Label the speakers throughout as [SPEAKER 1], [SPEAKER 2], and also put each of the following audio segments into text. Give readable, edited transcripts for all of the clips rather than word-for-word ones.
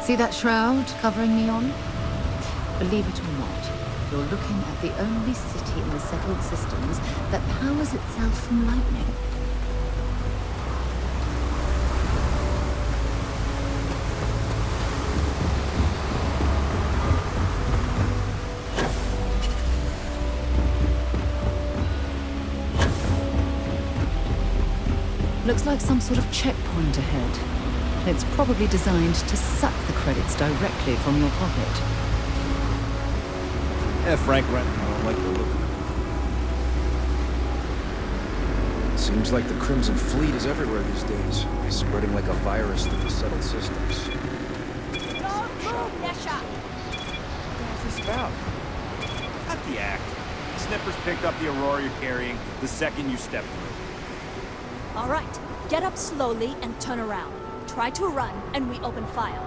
[SPEAKER 1] See that shroud covering Neon? Believe it or not, you're looking at the only city in the settled systems that powers itself from lightning. Looks like some sort of checkpoint ahead. It's probably designed to suck the credits directly from your pocket.
[SPEAKER 2] Yeah, Frank Renton, I don't like the look of it. Seems like the Crimson Fleet is everywhere these days, spreading like a virus through the settled systems.
[SPEAKER 3] Don't move, Nesha!
[SPEAKER 2] What's this about?
[SPEAKER 4] Cut the act. Snippers picked up the Aurora you're carrying the second you stepped through.
[SPEAKER 3] All right, get up slowly and turn around. Try to run, and we open fire.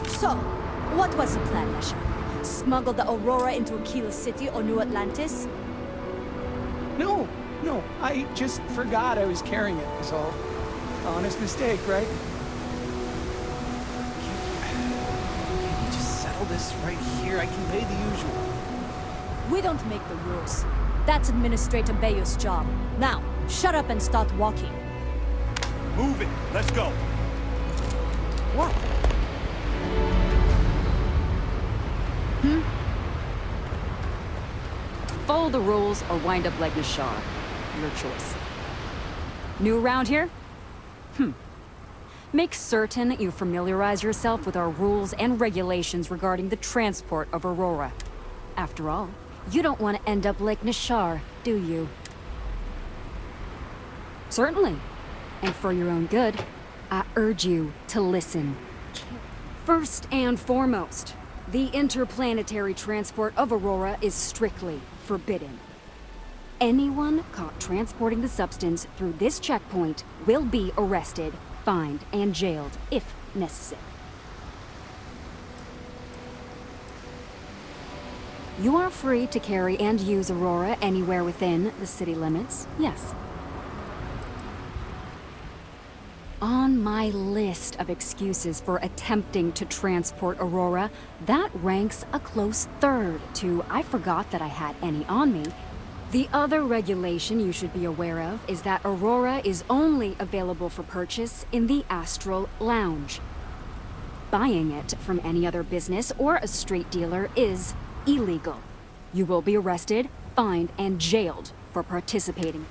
[SPEAKER 3] So, what was the plan, Nesha? Smuggle the Aurora into Aquila City or New Atlantis?
[SPEAKER 5] No, I just forgot I was carrying it, is all. Honest mistake, right?
[SPEAKER 2] Can you just settle this right here? I can pay the usual.
[SPEAKER 3] We don't make the rules. That's Administrator Bayer's job. Now, shut up and start walking.
[SPEAKER 4] Move it. Let's go.
[SPEAKER 5] What?
[SPEAKER 6] Follow the rules or wind up like Nishar. Your choice. New around here? Make certain that you familiarize yourself with our rules and regulations regarding the transport of Aurora. After all, you don't want to end up like Nishar, do you? Certainly. And for your own good, I urge you to listen. First and foremost, the interplanetary transport of Aurora is strictly forbidden. Anyone caught transporting the substance through this checkpoint will be arrested, fined, and jailed if necessary. You are free to carry and use Aurora anywhere within the city limits, yes. On my list of excuses for attempting to transport Aurora, that ranks a close third to I forgot that I had any on me. The other regulation you should be aware of is that Aurora is only available for purchase in the Astral Lounge. Buying it from any other business or a street dealer is illegal. You will be arrested, fined, and jailed for participating.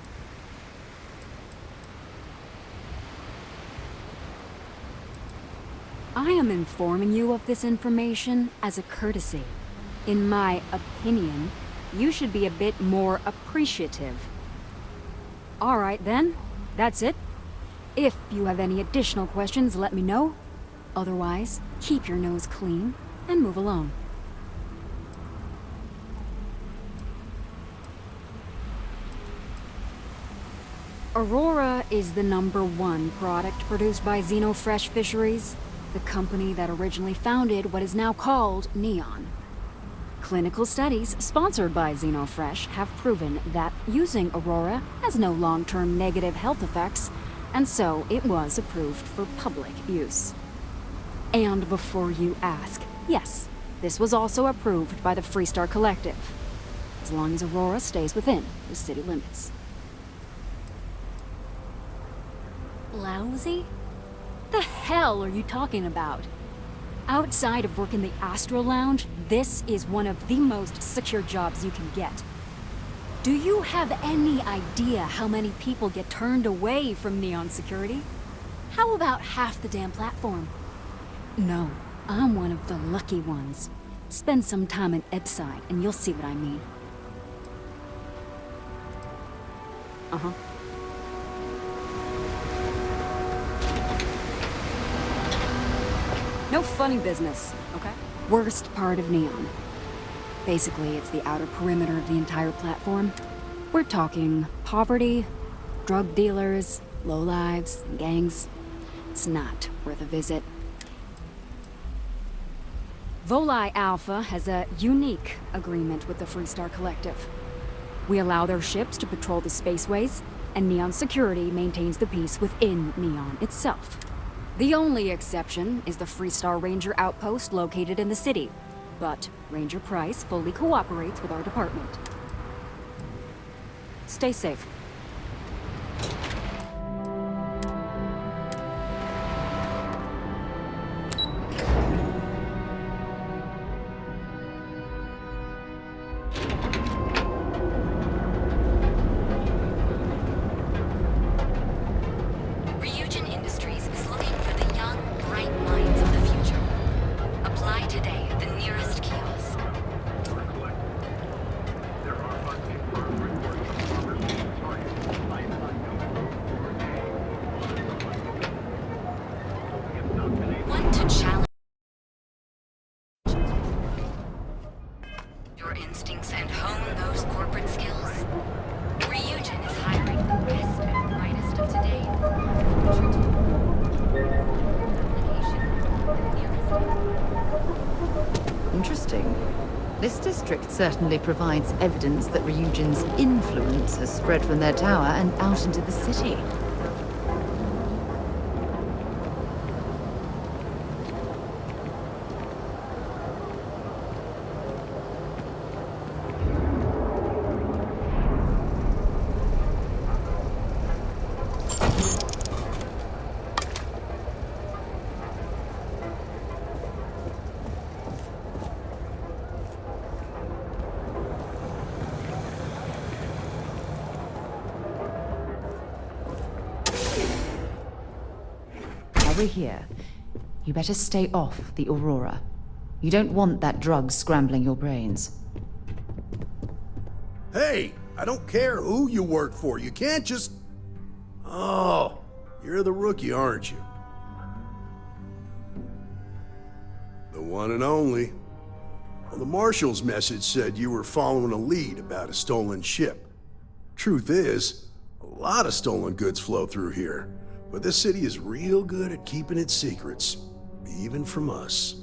[SPEAKER 6] I am informing you of this information as a courtesy. In my opinion, you should be a bit more appreciative. All right then, that's it. If you have any additional questions, let me know. Otherwise, keep your nose clean and move along. Aurora is the #1 product produced by Xenofresh Fisheries, the company that originally founded what is now called Neon. Clinical studies sponsored by Xenofresh have proven that using Aurora has no long-term negative health effects, and so it was approved for public use. And before you ask, yes, this was also approved by the Freestar Collective, as long as Aurora stays within the city limits. Lousy? The hell are you talking about? Outside of work in the Astral Lounge, this is one of the most secure jobs you can get. Do you have any idea how many people get turned away from Neon security? How about half the damn platform? No, I'm one of the lucky ones. Spend some time in Epside and you'll see what I mean. Uh-huh. No funny business, okay? Worst part of Neon. Basically, it's the outer perimeter of the entire platform. We're talking poverty, drug dealers, lowlives, and gangs. It's not worth a visit. Volii Alpha has a unique agreement with the Freestar Collective. We allow their ships to patrol the spaceways, and Neon Security maintains the peace within Neon itself. The only exception is the Freestar Ranger outpost located in the city, but Ranger Price fully cooperates with our department. Stay safe.
[SPEAKER 1] Interesting. This district certainly provides evidence that Ryujin's influence has spread from their tower and out into the city. We're here. You better stay off the Aurora. You don't want that drug scrambling your brains.
[SPEAKER 7] Hey, I don't care who you work for. You can't just... Oh, you're the rookie, aren't you? The one and only. Well, the Marshal's message said you were following a lead about a stolen ship. Truth is, a lot of stolen goods flow through here. But this city is real good at keeping its secrets, even from us.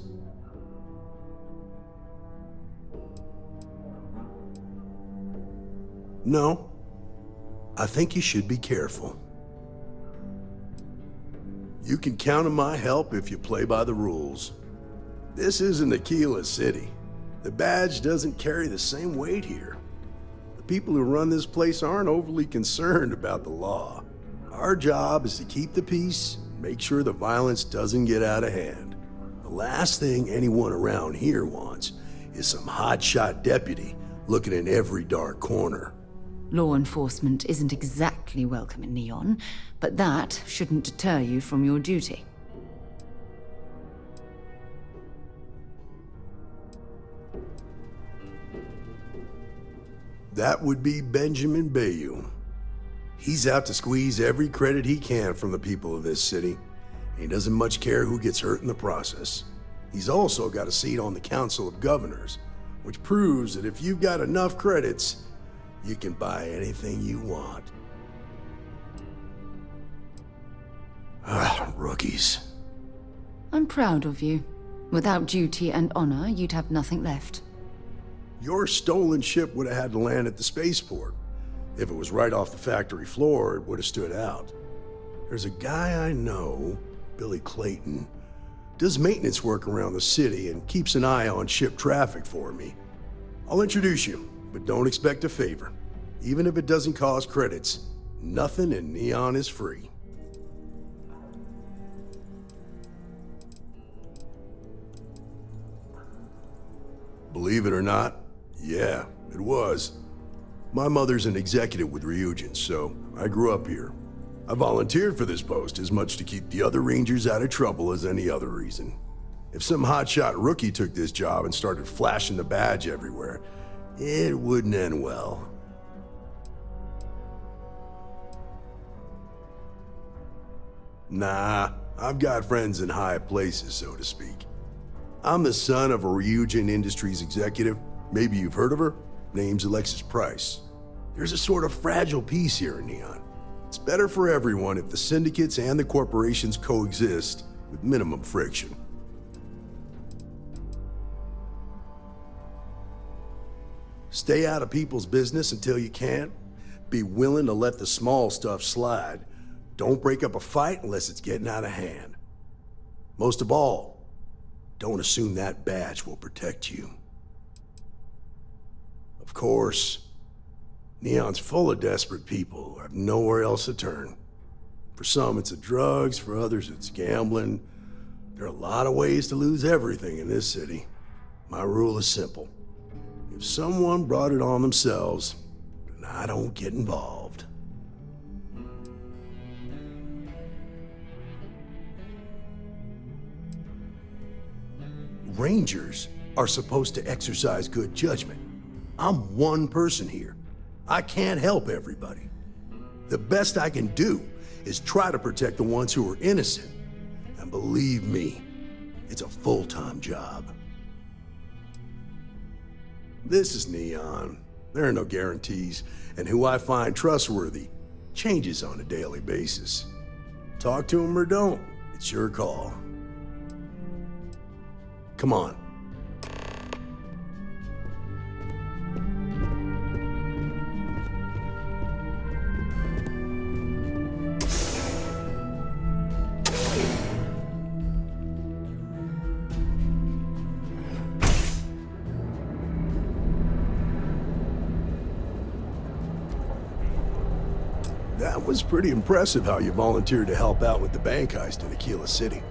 [SPEAKER 7] No, I think you should be careful. You can count on my help if you play by the rules. This isn't Aquila City. The badge doesn't carry the same weight here. The people who run this place aren't overly concerned about the law. Our job is to keep the peace and make sure the violence doesn't get out of hand. The last thing anyone around here wants is some hotshot deputy looking in every dark corner.
[SPEAKER 1] Law enforcement isn't exactly welcome in Neon, but that shouldn't deter you from your duty.
[SPEAKER 7] That would be Benjamin Bayou. He's out to squeeze every credit he can from the people of this city, and he doesn't much care who gets hurt in the process. He's also got a seat on the Council of Governors, which proves that if you've got enough credits, you can buy anything you want. Rookies.
[SPEAKER 1] I'm proud of you. Without duty and honor, you'd have nothing left.
[SPEAKER 7] Your stolen ship would have had to land at the spaceport. If it was right off the factory floor, it would have stood out. There's a guy I know, Billy Clayton, does maintenance work around the city and keeps an eye on ship traffic for me. I'll introduce you, but don't expect a favor. Even if it doesn't cost credits, nothing in Neon is free. Believe it or not, yeah, it was. My mother's an executive with Ryujin, so I grew up here. I volunteered for this post as much to keep the other Rangers out of trouble as any other reason. If some hotshot rookie took this job and started flashing the badge everywhere, it wouldn't end well. Nah, I've got friends in high places, so to speak. I'm the son of a Ryujin Industries executive. Maybe you've heard of her? Name's Alexis Price. There's a sort of fragile peace here in Neon. It's better for everyone if the syndicates and the corporations coexist with minimum friction. Stay out of people's business until you can. Be willing to let the small stuff slide. Don't break up a fight unless it's getting out of hand. Most of all, don't assume that badge will protect you. Of course, Neon's full of desperate people who have nowhere else to turn. For some, it's the drugs. For others, it's gambling. There are a lot of ways to lose everything in this city. My rule is simple. If someone brought it on themselves, then I don't get involved. Rangers are supposed to exercise good judgment. I'm one person here. I can't help everybody. The best I can do is try to protect the ones who are innocent. And believe me, it's a full-time job. This is Neon. There are no guarantees, and who I find trustworthy changes on a daily basis. Talk to him or don't, it's your call. Come on. That was pretty impressive how you volunteered to help out with the bank heist in Aquila City.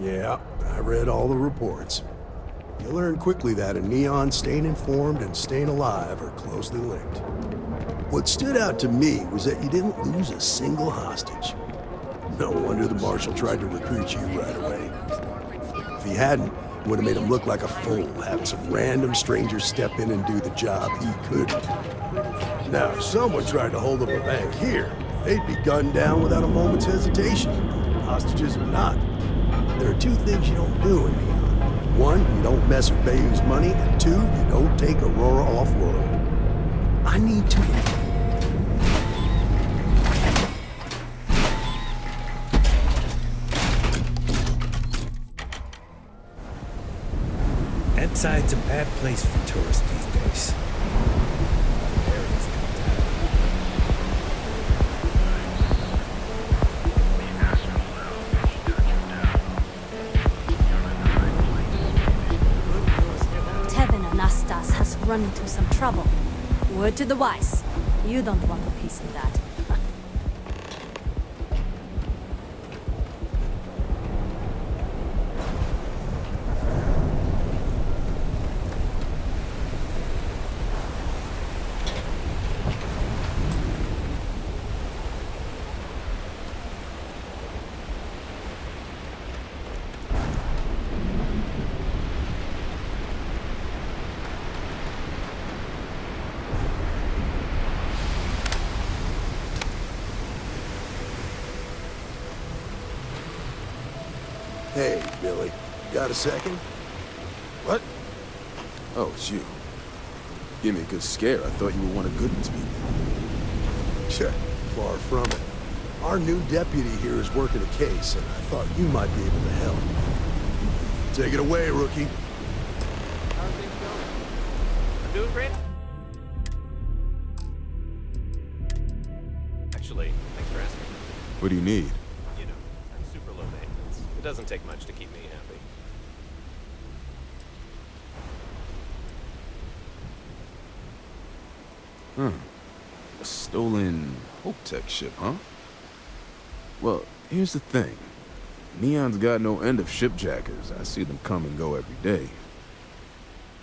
[SPEAKER 7] Yeah, I read all the reports. You'll learn quickly that in Neon, staying informed and staying alive are closely linked. What stood out to me was that you didn't lose a single hostage. No wonder the Marshal tried to recruit you right away. If he hadn't, it would have made him look like a fool, having some random stranger step in and do the job he couldn't. Now, if someone tried to hold up a bank here, they'd be gunned down without a moment's hesitation. Hostages or not. There are two things you don't do in Neon. One, you don't mess with Bayou's money, and two, you don't take Aurora off-world. I need to...
[SPEAKER 8] That side's a bad place for tourists these days. Areas come down.
[SPEAKER 3] Tevin Anastas has run into some trouble. Word to the wise. You don't want a piece of that.
[SPEAKER 7] Hey, Billy. Got a second?
[SPEAKER 2] What? Oh, it's you. Give me a good scare. I thought you were one of Goodman's people.
[SPEAKER 7] Check. Far from it. Our new deputy here is working a case, and I thought you might be able to help. Take it away, rookie.
[SPEAKER 9] How are things going? I'm doing great. Actually, thanks for asking.
[SPEAKER 2] What do you need?
[SPEAKER 9] You know, I'm super low maintenance. It doesn't take much to keep me happy.
[SPEAKER 2] A stolen Hope Tech ship, huh? Well, here's the thing. Neon's got no end of shipjackers. I see them come and go every day.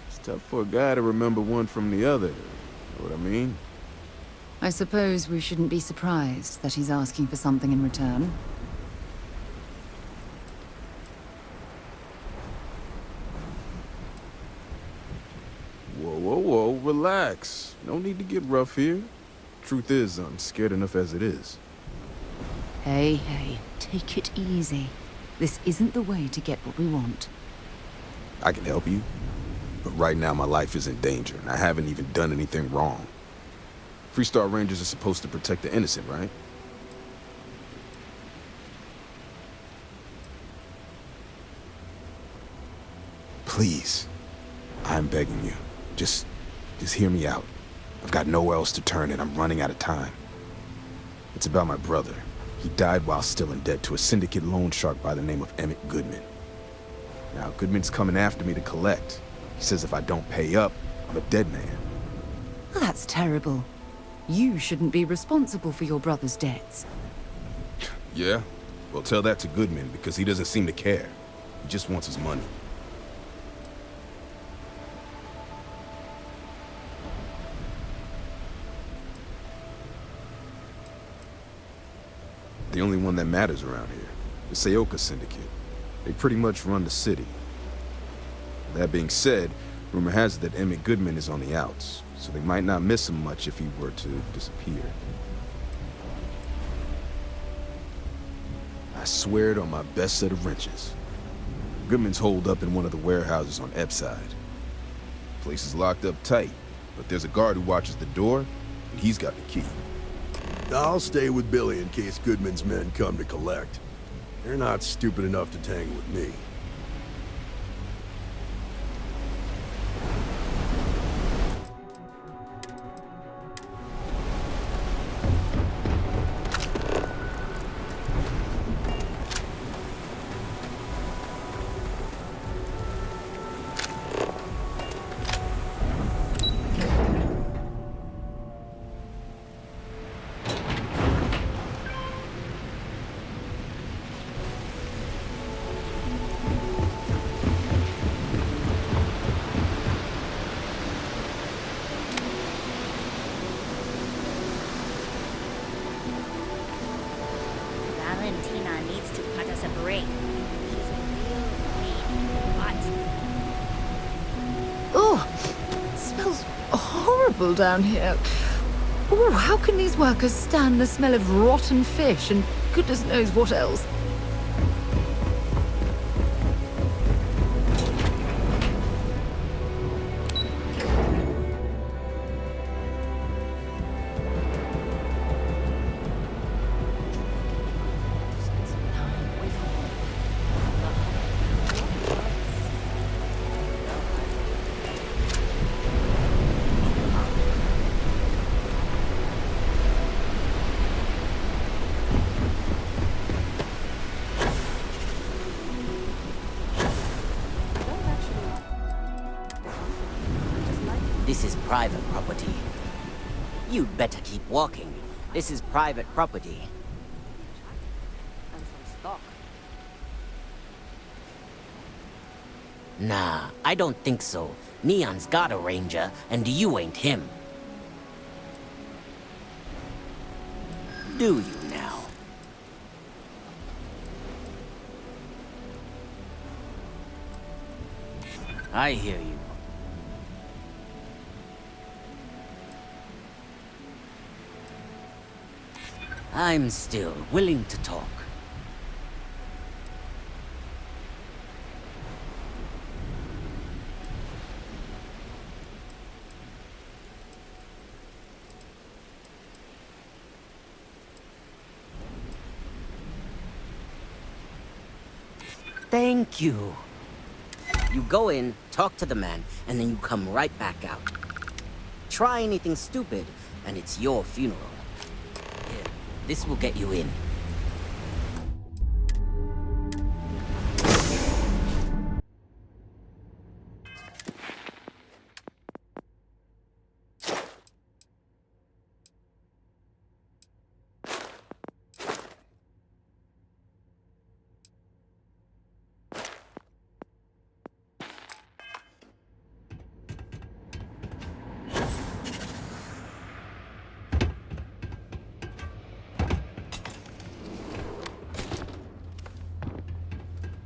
[SPEAKER 2] It's tough for a guy to remember one from the other. Know what I mean?
[SPEAKER 1] I suppose we shouldn't be surprised that he's asking for something in return.
[SPEAKER 2] Whoa, whoa, whoa, relax. No need to get rough here. Truth is, I'm scared enough as it is.
[SPEAKER 1] Hey, take it easy. This isn't the way to get what we want.
[SPEAKER 2] I can help you, but right now my life is in danger, and I haven't even done anything wrong. Freestar Rangers are supposed to protect the innocent, right? Please, I'm begging you. Just Just hear me out. I've got nowhere else to turn and I'm running out of time. It's about my brother. He died while still in debt to a syndicate loan shark by the name of Emmett Goodman. Now, Goodman's coming after me to collect. He says if I don't pay up, I'm a dead man.
[SPEAKER 1] That's terrible. You shouldn't be responsible for your brother's debts.
[SPEAKER 2] Yeah? Well, tell that to Goodman because he doesn't seem to care. He just wants his money. The only one that matters around here, the Seoka Syndicate. They pretty much run the city. That being said, rumor has it that Emmett Goodman is on the outs, so they might not miss him much if he were to disappear. I swear it on my best set of wrenches. Goodman's holed up in one of the warehouses on Epside. The place is locked up tight, but there's a guard who watches the door, and he's got the key.
[SPEAKER 7] I'll stay with Billy in case Goodman's men come to collect. They're not stupid enough to tangle with me.
[SPEAKER 10] Valentina needs to cut us a break. She's a real pain. What?
[SPEAKER 1] Oh, it smells horrible down here. Oh, how can these workers stand the smell of rotten fish and goodness knows what else?
[SPEAKER 11] This is private property. You'd better keep walking. This is private property.
[SPEAKER 10] And some stock.
[SPEAKER 11] Nah, I don't think so. Neon's got a ranger, and you ain't him. Do you now? I hear you. I'm still willing to talk. Thank you. You go in, talk to the man, and then you come right back out. Try anything stupid, and it's your funeral. Here, this will get you in.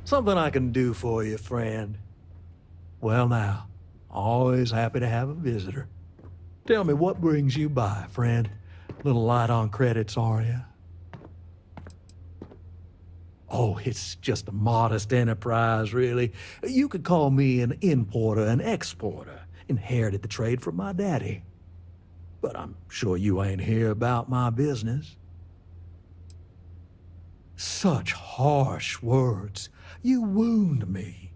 [SPEAKER 12] Something I can do for you, friend. Well now, always happy to have a visitor. Tell me, what brings you by, friend? Little light on credits, are you? Oh, it's just a modest enterprise, really. You could call me an importer and exporter. Inherited the trade from my daddy. But I'm sure you ain't here about my business. Such harsh words. You wound me.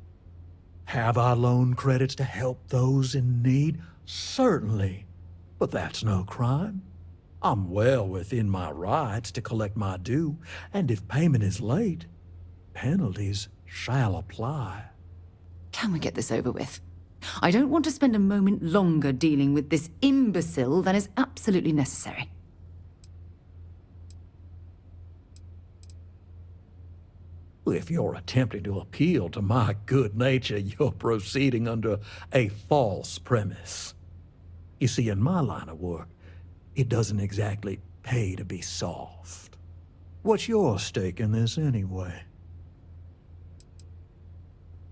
[SPEAKER 12] Have I loaned credits to help those in need? Certainly, but that's no crime. I'm well within my rights to collect my due, and if payment is late, penalties shall apply.
[SPEAKER 1] Can we get this over with? I don't want to spend a moment longer dealing with this imbecile than is absolutely necessary.
[SPEAKER 12] If you're attempting to appeal to my good nature, you're proceeding under a false premise. You see, in my line of work, it doesn't exactly pay to be soft. What's your stake in this anyway?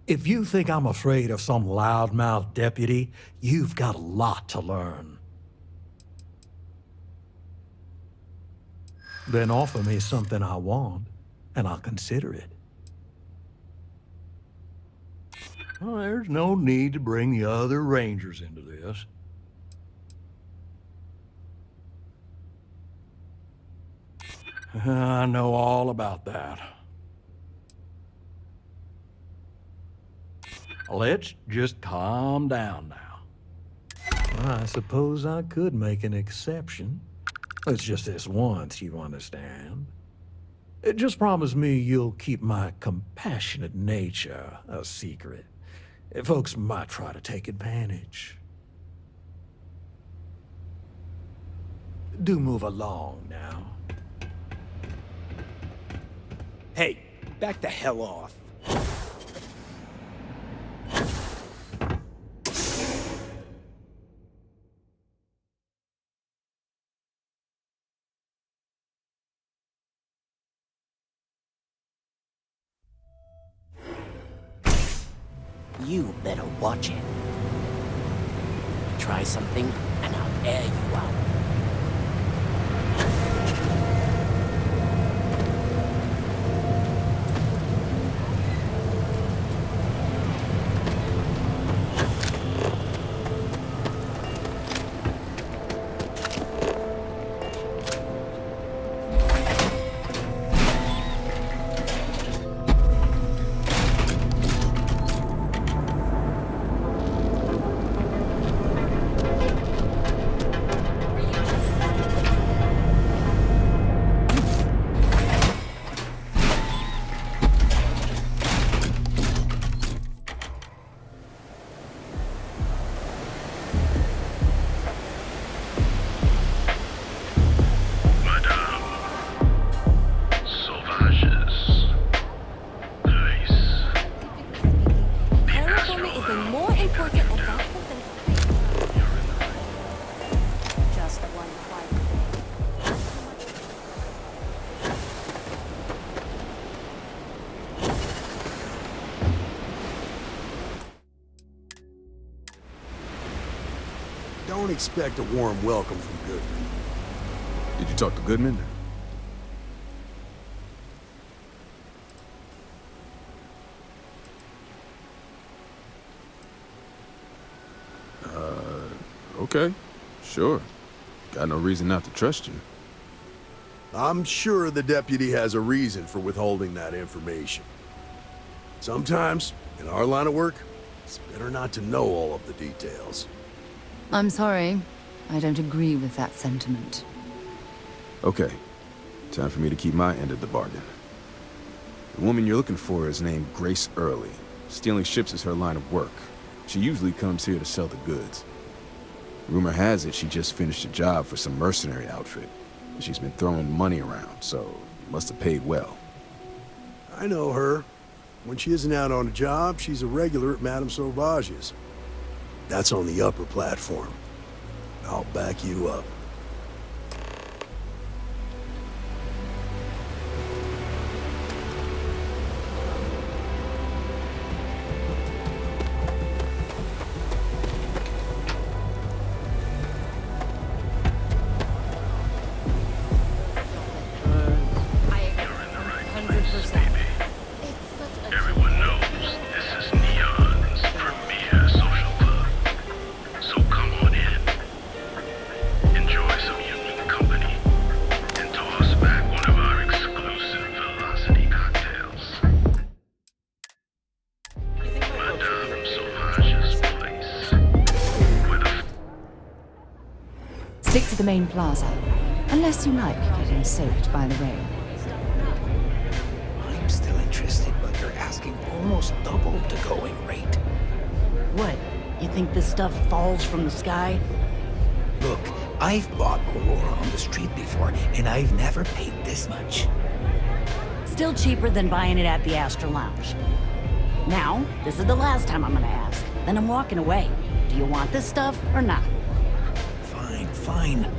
[SPEAKER 12] If you think I'm afraid of some loudmouth deputy, you've got a lot to learn. Then offer me something I want, and I'll consider it. Well, there's no need to bring the other Rangers into this. I know all about that. Let's just calm down now. I suppose I could make an exception. It's just this once, you understand. Just promise me you'll keep my compassionate nature a secret. Folks might try to take advantage. Do move along now.
[SPEAKER 5] Hey, back the hell off.
[SPEAKER 11] You better watch it. Try something, and I'll air you out.
[SPEAKER 7] Don't expect a warm welcome from Goodman.
[SPEAKER 2] Did you talk to Goodman? Okay. Sure. Got no reason not to trust you.
[SPEAKER 7] I'm sure the deputy has a reason for withholding that information. Sometimes, in our line of work, it's better not to know all of the details.
[SPEAKER 1] I'm sorry. I don't agree with that sentiment.
[SPEAKER 2] Okay. Time for me to keep my end of the bargain. The woman you're looking for is named Grace Early. Stealing ships is her line of work. She usually comes here to sell the goods. Rumor has it she just finished a job for some mercenary outfit. She's been throwing money around, so must have paid well.
[SPEAKER 7] I know her. When she isn't out on a job, she's a regular at Madame Sauvage's. That's on the upper platform. I'll back you up.
[SPEAKER 13] Enjoy
[SPEAKER 1] the main plaza. Unless you like getting soaked by the rain.
[SPEAKER 8] I'm still interested, but you're asking almost double the going rate.
[SPEAKER 13] What? You think this stuff falls from the sky?
[SPEAKER 8] Look, I've bought Aurora on the street before, and I've never paid this much.
[SPEAKER 13] Still cheaper than buying it at the Astra Lounge. Now, this is the last time I'm gonna ask. Then I'm walking away. Do you want this stuff or not?
[SPEAKER 8] Fine, fine.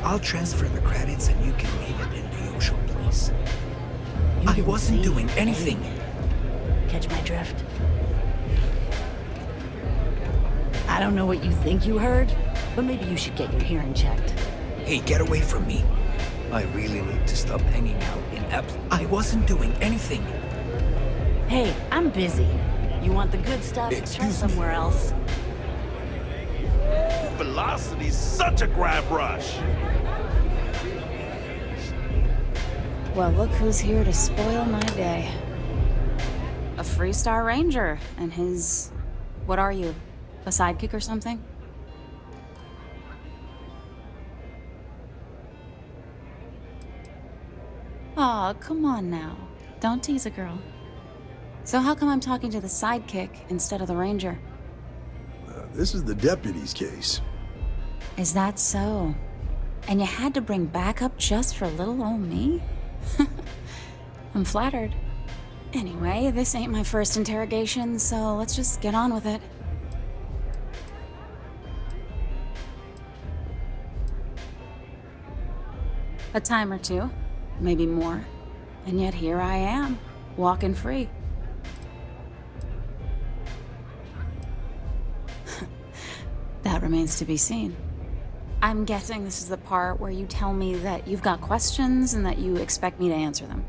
[SPEAKER 8] I'll transfer the credits and you can leave it in the usual place. I wasn't doing anything.
[SPEAKER 13] Catch my drift? I don't know what you think you heard, but maybe you should get your hearing checked.
[SPEAKER 8] Hey, get away from me. I really need to stop hanging out in I wasn't doing anything.
[SPEAKER 13] Hey, I'm busy. You want the good stuff? Try somewhere else.
[SPEAKER 4] Velocity's such a grab rush.
[SPEAKER 6] Well, look who's here to spoil my day. A Freestar Ranger and his... What are you? A sidekick or something? Aw, come on now. Don't tease a girl. So how come I'm talking to the sidekick instead of the ranger?
[SPEAKER 7] This is the deputy's case.
[SPEAKER 6] Is that so? And you had to bring backup just for little old me? I'm flattered. Anyway, this ain't my first interrogation, so let's just get on with it. A time or two, maybe more. And yet here I am, walking free. That remains to be seen. I'm guessing this is the part where you tell me that you've got questions and that you expect me to answer them.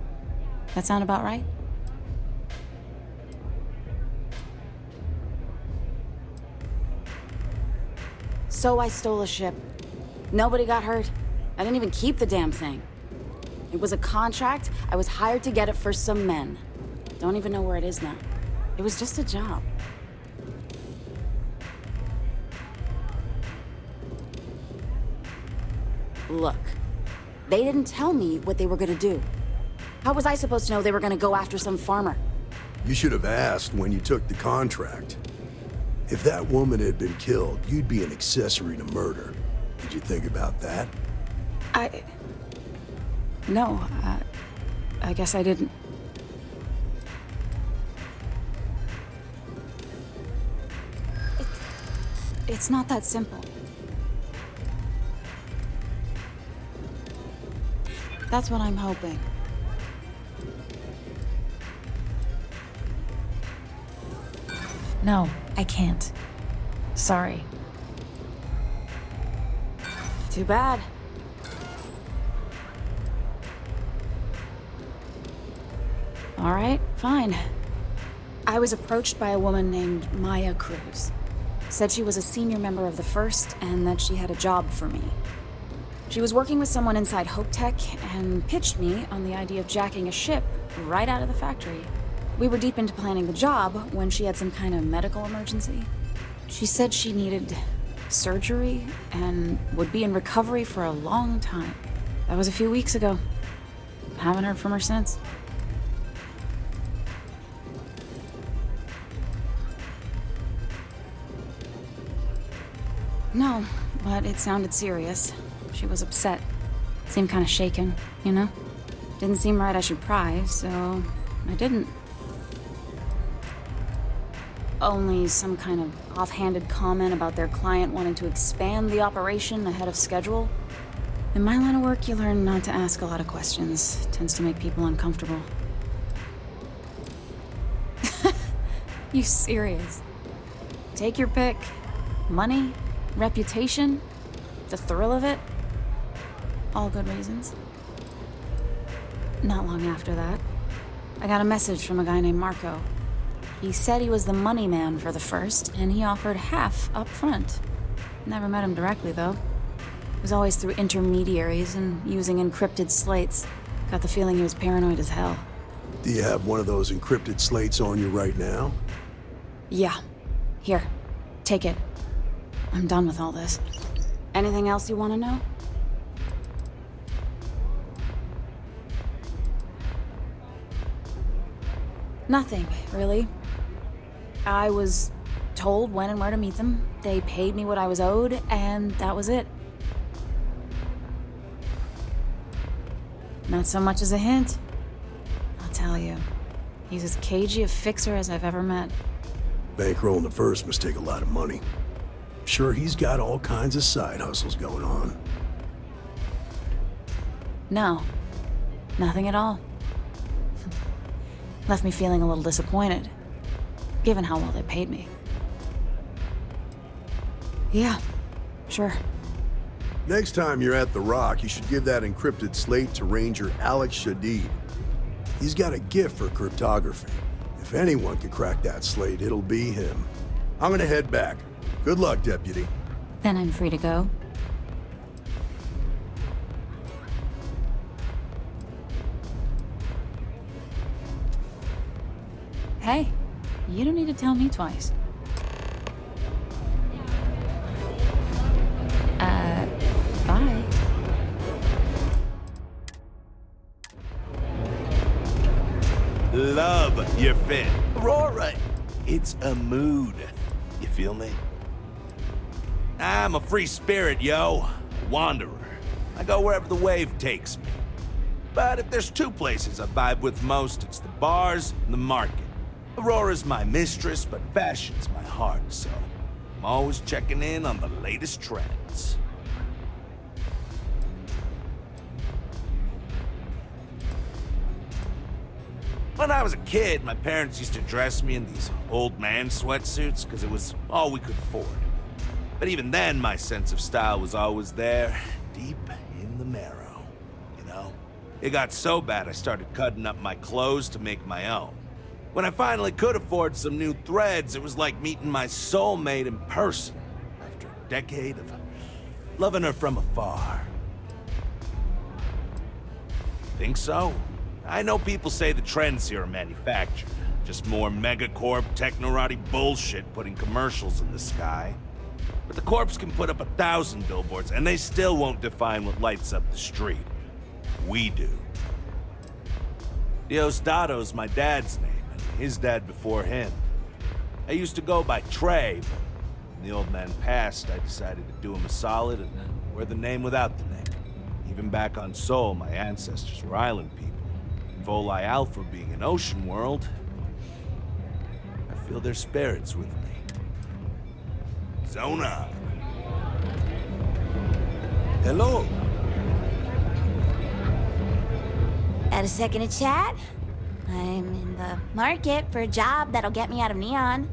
[SPEAKER 6] That sound about right? So I stole a ship. Nobody got hurt. I didn't even keep the damn thing. It was a contract. I was hired to get it for some men. Don't even know where it is now. It was just a job. Look, they didn't tell me what they were gonna do. How was I supposed to know they were gonna go after some farmer?
[SPEAKER 7] You should have asked when you took the contract. If that woman had been killed, you'd be an accessory to murder. Did you think about that?
[SPEAKER 6] No, I guess I didn't. It's not that simple. That's what I'm hoping. No, I can't. Sorry. Too bad. All right, fine. I was approached by a woman named Maya Cruz. Said she was a senior member of the First and that she had a job for me. She was working with someone inside Hope Tech and pitched me on the idea of jacking a ship right out of the factory. We were deep into planning the job when she had some kind of medical emergency. She said she needed surgery and would be in recovery for a long time. That was a few weeks ago. Haven't heard from her since. No, but it sounded serious. She was upset. Seemed kind of shaken, you know? Didn't seem right I should pry, so I didn't. Only some kind of offhanded comment about their client wanting to expand the operation ahead of schedule. In my line of work, you learn not to ask a lot of questions. It tends to make people uncomfortable. You serious? Take your pick. Money, reputation, the thrill of it. All good reasons. Not long after that, I got a message from a guy named Marco. He said he was the money man for the First, and he offered half up front. Never met him directly, though. It was always through intermediaries and using encrypted slates. Got the feeling he was paranoid as hell.
[SPEAKER 7] Do you have one of those encrypted slates on you right now?
[SPEAKER 6] Yeah. Here. Take it. I'm done with all this. Anything else you want to know? Nothing, really. I was told when and where to meet them. They paid me what I was owed, and that was it. Not so much as a hint. I'll tell you. He's as cagey a fixer as I've ever met.
[SPEAKER 7] Bankrolling the first must take a lot of money. Sure, he's got all kinds of side hustles going on.
[SPEAKER 6] No. Nothing at all. Left me feeling a little disappointed, given how well they paid me. Yeah, sure.
[SPEAKER 7] Next time you're at the Rock, you should give that encrypted slate to Ranger Alex Shadid. He's got a gift for cryptography. If anyone can crack that slate, it'll be him. I'm gonna head back. Good luck, Deputy.
[SPEAKER 6] Then I'm free to go. Hey, you don't need to tell me twice. Bye.
[SPEAKER 4] Love your fit. Aurora, it's a mood. You feel me? I'm a free spirit, yo. Wanderer. I go wherever the wave takes me. But if there's two places I vibe with most, it's the bars and the market. Aurora's my mistress, but fashion's my heart, so I'm always checking in on the latest trends. When I was a kid, my parents used to dress me in these old man sweatsuits because it was all we could afford. But even then, my sense of style was always there, deep in the marrow, you know? It got so bad I started cutting up my clothes to make my own. When I finally could afford some new threads, it was like meeting my soulmate in person after a decade of loving her from afar. Think so? I know people say the trends here are manufactured. Just more megacorp, technorati bullshit putting commercials in the sky. But the corps can put up 1,000 billboards and they still won't define what lights up the street. We do. Diosdado's my dad's name, and his dad before him. I used to go by Trey, but when the old man passed, I decided to do him a solid and wear the name without the name. Even back on Sol, my ancestors were island people. Voli Alpha being an ocean world, I feel their spirits with me. Zona. Hello.
[SPEAKER 10] Got a second to chat? I'm in the market for a job that'll get me out of Neon.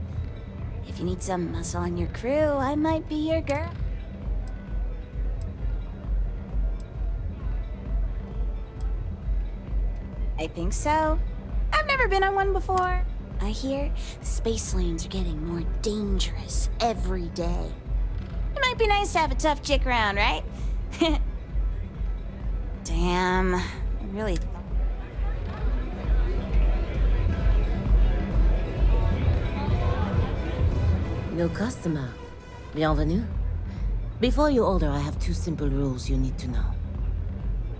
[SPEAKER 10] If you need some muscle on your crew, I might be your girl. I think so. I've never been on one before. I hear the space lanes are getting more dangerous every day. It might be nice to have a tough chick around, right? Damn, I really thought...
[SPEAKER 14] New customer. Bienvenue. Before you order, I have 2 simple rules you need to know.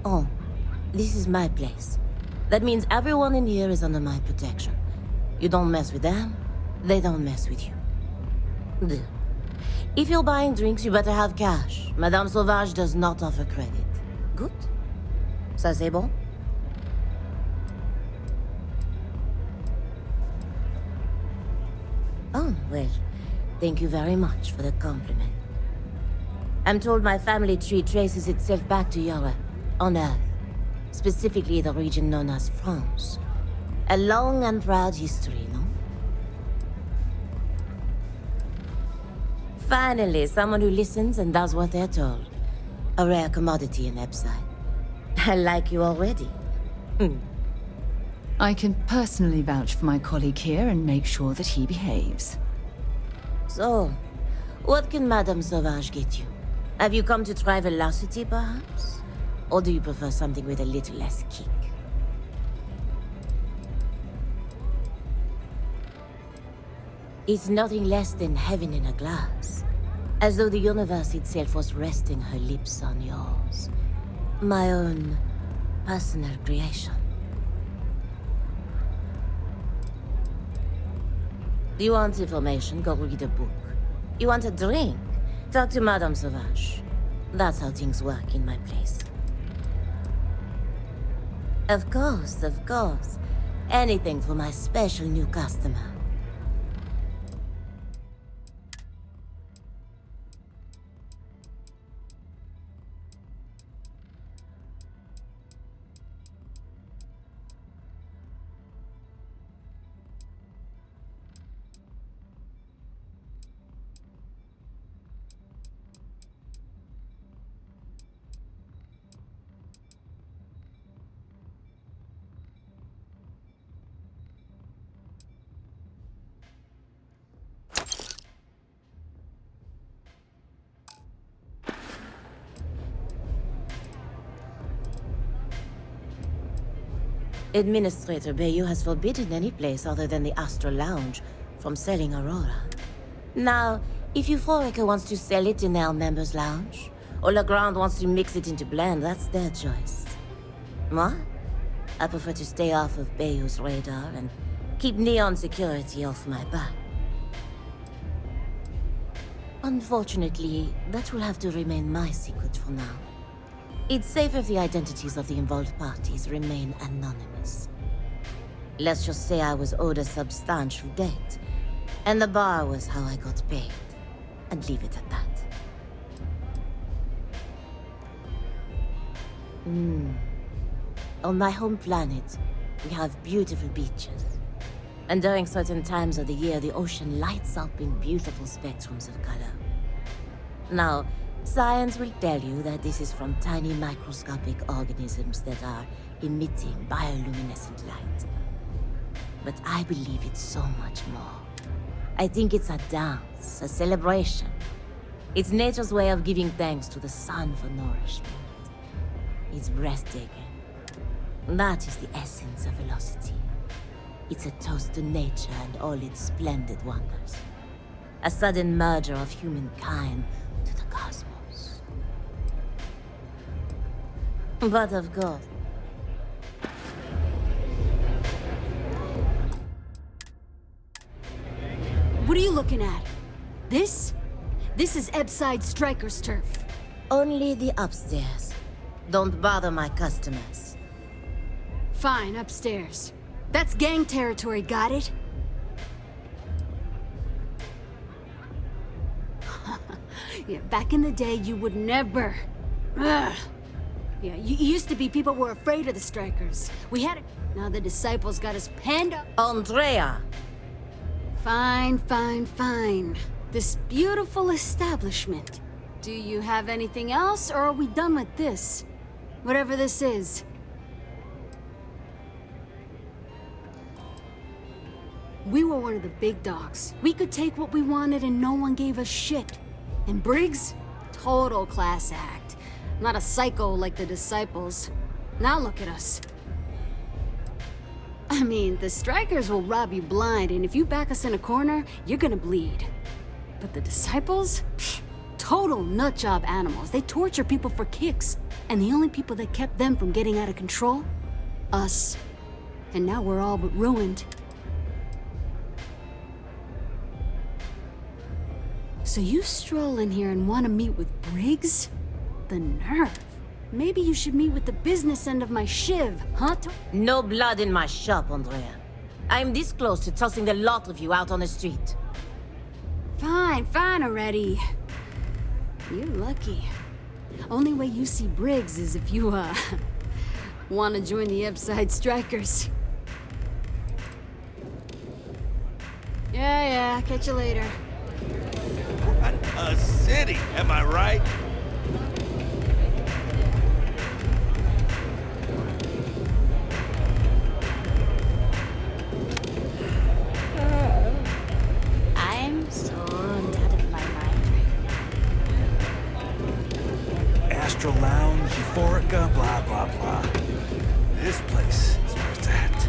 [SPEAKER 14] Oh, this is my place. That means everyone in here is under my protection. You don't mess with them, they don't mess with you. Deux. If you're buying drinks, you better have cash. Madame Sauvage does not offer credit. Good? Ça c'est bon? Oh, well, thank you very much for the compliment. I'm told my family tree traces itself back to Europe, on Earth. Specifically the region known as France. A long and proud history, no? Finally, someone who listens and does what they're told. A rare commodity in Epside. I like you already.
[SPEAKER 1] I can personally vouch for my colleague here and make sure that he behaves.
[SPEAKER 14] So, what can Madame Sauvage get you? Have you come to try velocity, perhaps? Or do you prefer something with a little less kick? It's nothing less than heaven in a glass. As though the universe itself was resting her lips on yours. My own personal creation. You want information? Go read a book. You want a drink? Talk to Madame Sauvage. That's how things work in my place. Of course, of course. Anything for my special new customer. Administrator Bayou has forbidden any place other than the Astral Lounge from selling Aurora. Now, if Euphorica wants to sell it in their members' lounge, or Legrand wants to mix it into blend, that's their choice. Moi? I prefer to stay off of Bayou's radar and keep Neon security off my back. Unfortunately, that will have to remain my secret for now. It's safe if the identities of the involved parties remain anonymous. Let's just say I was owed a substantial debt, and the bar was how I got paid, and leave it at that. On my home planet, we have beautiful beaches. And during certain times of the year, the ocean lights up in beautiful spectrums of color. Now, science will tell you that this is from tiny microscopic organisms that are emitting bioluminescent light. But I believe it's so much more. I think it's a dance, a celebration. It's nature's way of giving thanks to the sun for nourishment. It's breathtaking. That is the essence of velocity. It's a toast to nature and all its splendid wonders. A sudden merger of humankind to the cosmos. But of course,
[SPEAKER 6] what are you looking at? This? This is Ebside Striker's turf.
[SPEAKER 14] only the upstairs. Don't bother my customers.
[SPEAKER 6] Fine, upstairs. That's gang territory, got it? Yeah, back in the day, you would never... Ugh. Yeah, you used to be people were afraid of the Strikers. We had it. Now the Disciples got us penned up.
[SPEAKER 14] Andrea!
[SPEAKER 6] Fine, fine, fine. This beautiful establishment. Do you have anything else, or are we done with this? Whatever this is. We were one of the big dogs. We could take what we wanted and no one gave us shit. And Briggs? Total class act. Not a psycho like the Disciples. Now look at us. I mean, the Strikers will rob you blind, and if you back us in a corner, you're gonna bleed. But the Disciples? Pfft, total nutjob animals. They torture people for kicks. And the only people that kept them from getting out of control? Us. And now we're all but ruined. So you stroll in here and want to meet with Briggs? The nerve. Maybe you should meet with the business end of my shiv, huh?
[SPEAKER 14] No blood in my shop, Andrea. I'm this close to tossing the lot of you out on the street.
[SPEAKER 6] Fine, fine already. You're lucky. Only way you see Briggs is if you, want to join the Ebside Strikers. Yeah, catch you later.
[SPEAKER 4] What a city, am I right?
[SPEAKER 14] I'm so out of my mind right now.
[SPEAKER 8] Astral Lounge, Euphorica, blah, blah, blah. This place is where it's at.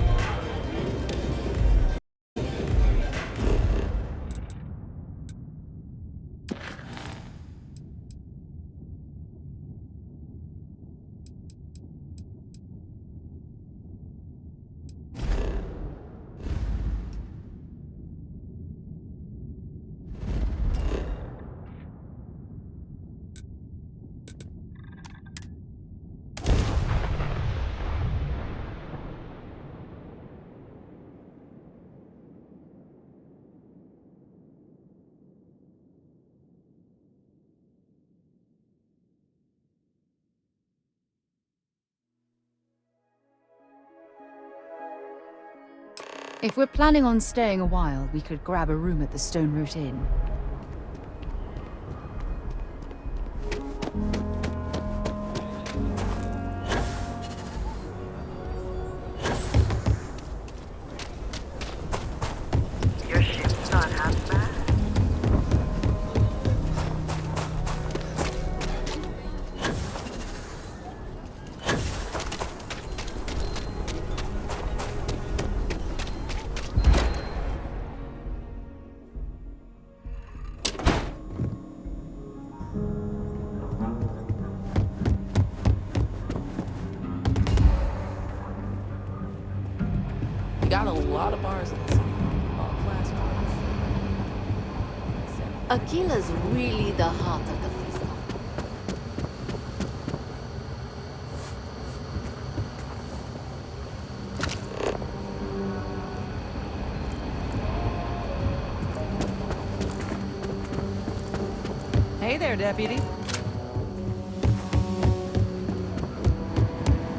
[SPEAKER 1] If we're planning on staying a while, we could grab a room at the Stone Root Inn.
[SPEAKER 15] Your ship's not half bad.
[SPEAKER 1] We got a lot of bars in the city. All class ones. Aquila's really the heart of the Freestar.
[SPEAKER 16] Hey there, Deputy.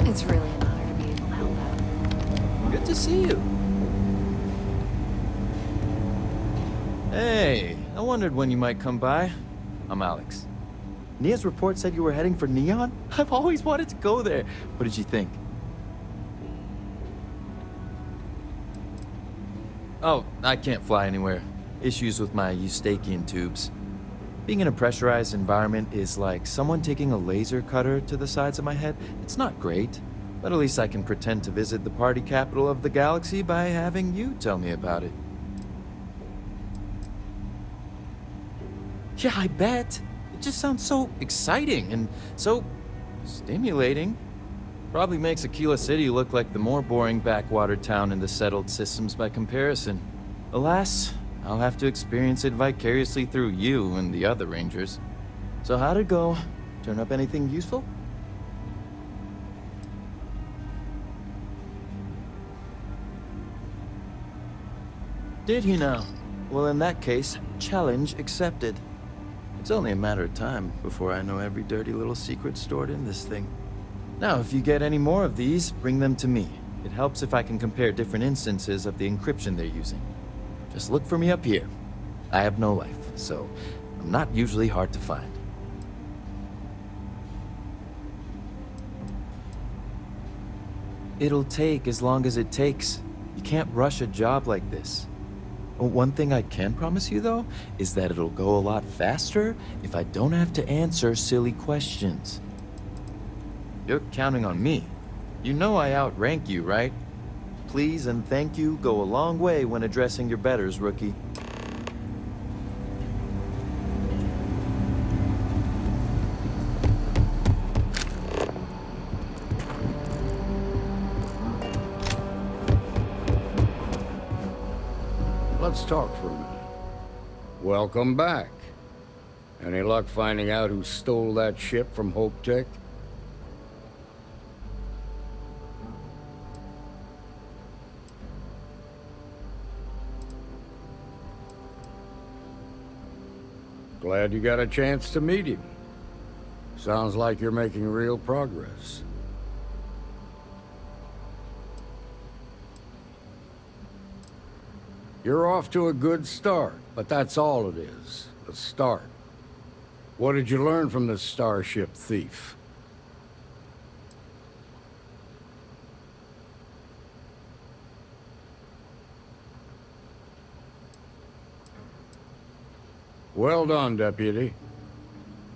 [SPEAKER 1] It's really an honor to be able to help out.
[SPEAKER 17] Good to see you. Hey, I wondered when you might come by. I'm Alex. Nia's report said you were heading for Neon? I've always wanted to go there. What did you think? Oh, I can't fly anywhere. Issues with my Eustachian tubes. Being in a pressurized environment is like someone taking a laser cutter to the sides of my head. It's not great, but at least I can pretend to visit the party capital of the galaxy by having you tell me about it. Yeah, I bet. It just sounds so exciting and so stimulating. Probably makes Aquila City look like the more boring backwater town in the settled systems by comparison. Alas, I'll have to experience it vicariously through you and the other Rangers. So how'd it go? Turn up anything useful? Did he now? Well, in that case, challenge accepted. It's only a matter of time before I know every dirty little secret stored in this thing. Now, if you get any more of these, bring them to me. It helps if I can compare different instances of the encryption they're using. Just look for me up here. I have no life, so I'm not usually hard to find. It'll take as long as it takes. You can't rush a job like this. One thing I can promise you, though, is that it'll go a lot faster if I don't have to answer silly questions. You're counting on me. You know I outrank you, right? Please and thank you go a long way when addressing your betters, rookie.
[SPEAKER 18] Let's talk for a minute. Welcome back. Any luck finding out who stole that ship from Hope Tech? Glad you got a chance to meet him. Sounds like you're making real progress. You're off to a good start, but that's all it is, a start. What did you learn from this starship thief? Well done, Deputy.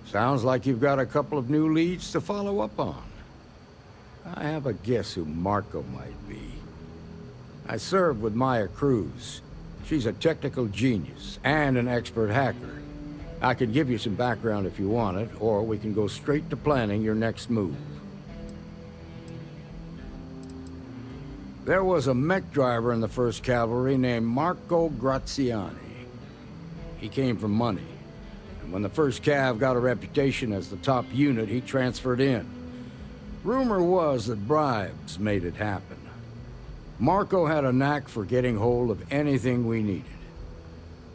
[SPEAKER 18] Sounds like you've got a couple of new leads to follow up on. I have a guess who Marco might be. I served with Maya Cruz. She's a technical genius and an expert hacker. I could give you some background if you want it, or we can go straight to planning your next move. There was a mech driver in the 1st Cavalry named Marco Graziani. He came from money, and when the 1st Cav got a reputation as the top unit, he transferred in. Rumor was that bribes made it happen. Marco had a knack for getting hold of anything we needed.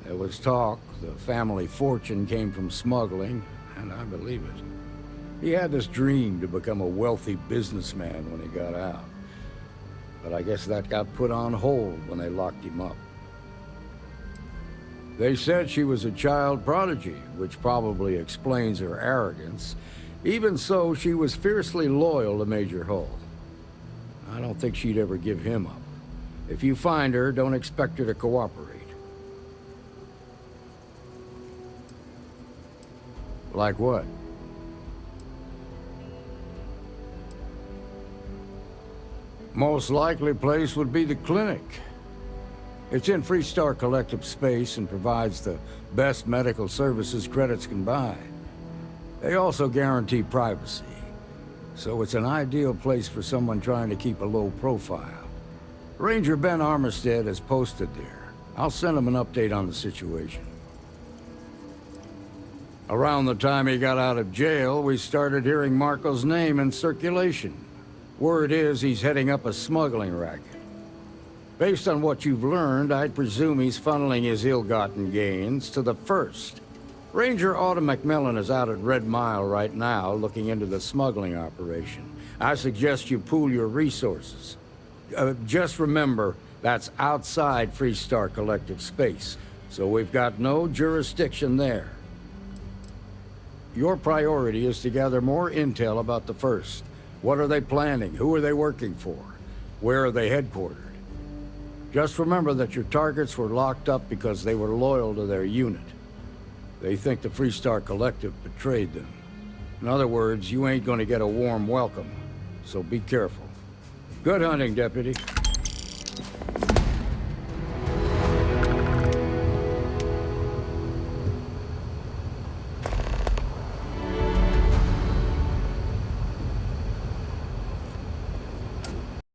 [SPEAKER 18] There was talk the family fortune came from smuggling, and I believe it. He had this dream to become a wealthy businessman when he got out. but I guess that got put on hold when they locked him up. They said she was a child prodigy, which probably explains her arrogance. Even so, she was fiercely loyal to Major Hull. I don't think she'd ever give him up. If you find her, don't expect her to cooperate. Like what? Most likely place would be the clinic. It's in Freestar Collective space and provides the best medical services credits can buy. They also guarantee privacy, so it's an ideal place for someone trying to keep a low profile. Ranger Ben Armistead is posted there. I'll send him an update on the situation. Around the time he got out of jail, we started hearing Marco's name in circulation. Word is he's heading up a smuggling racket. Based on what you've learned, I'd presume he's funneling his ill-gotten gains to the First. Ranger Autumn McMillan is out at Red Mile right now, looking into the smuggling operation. I suggest you pool your resources. Just remember, that's outside Freestar Collective space, so we've got no jurisdiction there. Your priority is to gather more intel about the First. What are they planning? Who are they working for? Where are they headquartered? Just remember that your targets were locked up because they were loyal to their unit. They think the Freestar Collective betrayed them. In other words, you ain't gonna get a warm welcome, so be careful. Good hunting, Deputy.